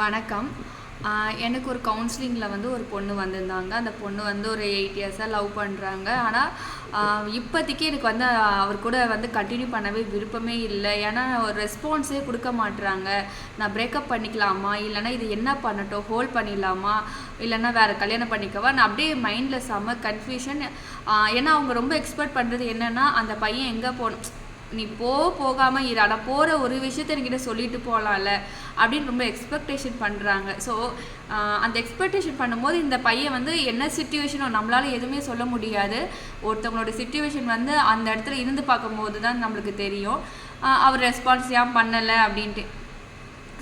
வணக்கம். எனக்கு ஒரு கவுன்சிலிங்கில் வந்து ஒரு பொண்ணு வந்திருந்தாங்க. அந்த பொண்ணு வந்து ஒரு 8 இயர்ஸாக லவ் பண்ணுறாங்க. ஆனால் இப்போதைக்கு எனக்கு வந்து அவர் கூட வந்து கண்டினியூ பண்ணவே விருப்பமே இல்லை. ஏன்னா ஒரு ரெஸ்பான்ஸே கொடுக்க மாட்றாங்க. நான் பிரேக்கப் பண்ணிக்கலாமா, இல்லைனா இது என்ன பண்ணட்டும், ஹோல்ட் பண்ணிடலாமா, இல்லைனா வேறு கல்யாணம் பண்ணிக்கவா, நான் அப்படியே மைண்டில் செம்ம கன்ஃபியூஷன். ஏன்னா அவங்க ரொம்ப எக்ஸ்பெக்ட் பண்ணுறது என்னென்னா, அந்த பையன் எங்கே போகணும், நீ போகாமல் இரு, ஆனால் போகிற ஒரு விஷயத்த என்கிட்ட சொல்லிட்டு போகலாம்ல அப்படின்னு ரொம்ப எக்ஸ்பெக்டேஷன் பண்ணுறாங்க. ஸோ அந்த எக்ஸ்பெக்டேஷன் பண்ணும்போது இந்த பையன் வந்து என்ன சுச்சுவேஷனோ நம்மளால் எதுவுமே சொல்ல முடியாது. ஒருத்தவங்களோட சுச்சுவேஷன் வந்து அந்த இடத்துல இருந்து பார்க்கும்போது தான் நம்மளுக்கு தெரியும் அவர் ரெஸ்பான்ஸ் ஏன் பண்ணலை அப்படின்ட்டு.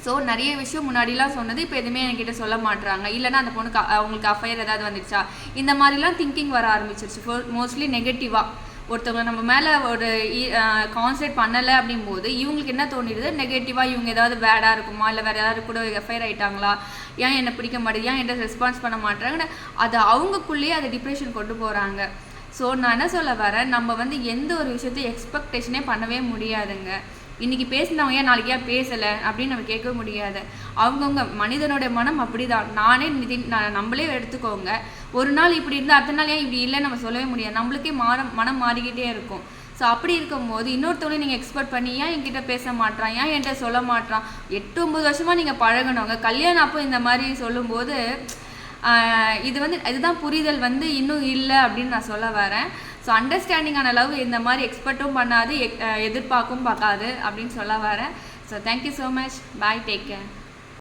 ஸோ நிறைய விஷயம் முன்னாடிலாம் சொன்னது இப்போ எதுவுமே என்கிட்ட சொல்ல மாட்டுறாங்க. இல்லைனா அந்த பொண்ணுக்கு அவங்களுக்கு அஃபையர் ஏதாவது வந்துடுச்சா, இந்த மாதிரிலாம் திங்கிங் வர ஆரம்பிச்சிருச்சு. மோஸ்ட்லி நெகட்டிவாக ஒருத்தவங்க நம்ம மேலே ஒரு கான்சன்ட்ரேட் பண்ணலை அப்படிங்கும்போது இவங்களுக்கு என்ன தோணிடுது, நெகட்டிவாக இவங்க ஏதாவது பேடாக இருக்குமா, இல்லை வேறு ஏதாவது கூட எஃபையர் ஆகிட்டாங்களா, ஏன் என்னை பிடிக்க மாட்டேது, ஏன் என்ன ரெஸ்பான்ஸ் பண்ண மாட்டேறாங்கன்னு அது அவங்களுக்குள்ளேயே அதை டிப்ரெஷன் கொண்டு போகிறாங்க. ஸோ நான் என்ன சொல்ல வரேன், நம்ம வந்து எந்த ஒரு விஷயத்தையும் எக்ஸ்பெக்டேஷனே பண்ணவே முடியாதுங்க. இன்றைக்கி பேசினவங்க ஏன் நாளைக்கு ஏன் பேசலை அப்படின்னு நம்ம கேட்க முடியாது. அவங்கவுங்க மனிதனோட மனம் அப்படி தான். நம்மளே எடுத்துக்கோங்க, ஒரு நாள் இப்படி இருந்தால் அடுத்த நாள் ஏன் இப்படி இல்லைன்னு நம்ம சொல்லவே முடியாது. நம்மளுக்கே மனம் மாறிக்கிட்டே இருக்கும். ஸோ அப்படி இருக்கும்போது இன்னொருத்தவங்களே நீங்கள் எக்ஸ்பெக்ட் பண்ணி ஏன் என்கிட்ட பேச மாட்டான், ஏன் என்கிட்ட சொல்ல மாட்டான், 8-9 வருஷமாக நீங்கள் பழகினவங்க, கல்யாணம் அப்போ இந்த மாதிரி சொல்லும்போது இதுதான் புரிதல் வந்து இன்னும் இல்லை அப்படின்னு நான் சொல்ல வரேன். ஸோ அண்டர்ஸ்டாண்டிங்கான லவ் இந்த மாதிரி எக்ஸ்பெக்டும் பண்ணாது, எதிர்பார்க்கவும் பார்க்காது அப்படின்னு சொல்ல வரேன். So thank you so much. Bye, take care.